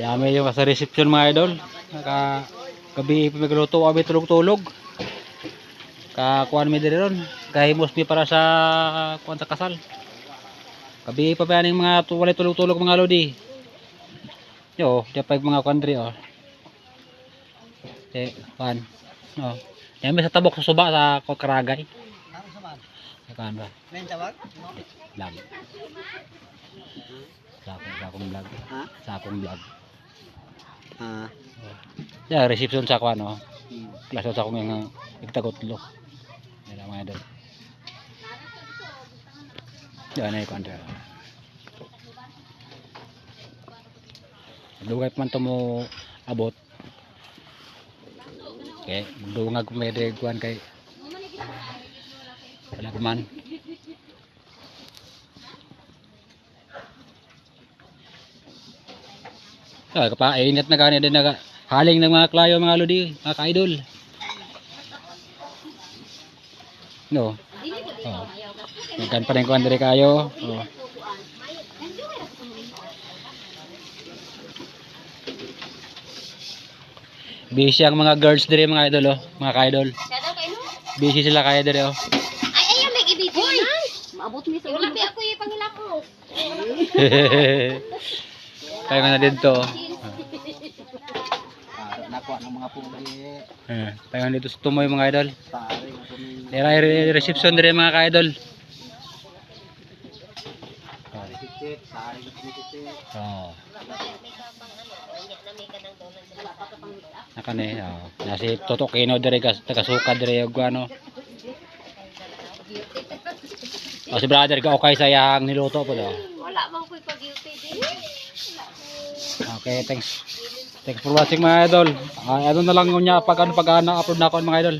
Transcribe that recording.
Kaya may yung sa reception mga idol. Gabi pagluto kami tulog-tulog. Kakuan mi diri ron. Kahimos mi para sa kuan sa kasal. Gabi pa ba ning mga walay tulog-tulog mga lodi. Yo, dapat mga kuan diri oh. Kuan. Oh. Yan may sa tabok sa suba sa Karagay. Kuan ba? Men tawag? Vlog. Sa akong vlog. Ha? Sa akong vlog. Ah. Reception sa kuan no. Klaso sa akong nga igtagotlo. Yan mga idol. Yan ay kuan. Dugay man to mo abot. Okay, magdungag ko may kuan kay wala pa man. Init na gani din na haling ng mga klayo mga lodi, mga ka-idol. No. Oh. Magkan pa rin kuan diri kayo. Oh. Busy ang mga girls diri mga idol oh, mga ka-idol. Busy sila kaya diri oh. Ay may i-video na. Maabot mi sa wala bi ako ipangilako. Kaya nga na dito. Nakuha ng mga pugi. Kaya nga dito sa tumoy mga idol. Sari Dira reception diri mga ka-idol. Oh. Nakane oh. Nasi totokino diri taga-suka diri og ano. Oh, si brother ka okay sa yang niluto po daw. Wala man ko'y pag-duty din. Okay, thanks. Thanks for watching mga idol. Ano na lang niya pag upload na ako mga idol.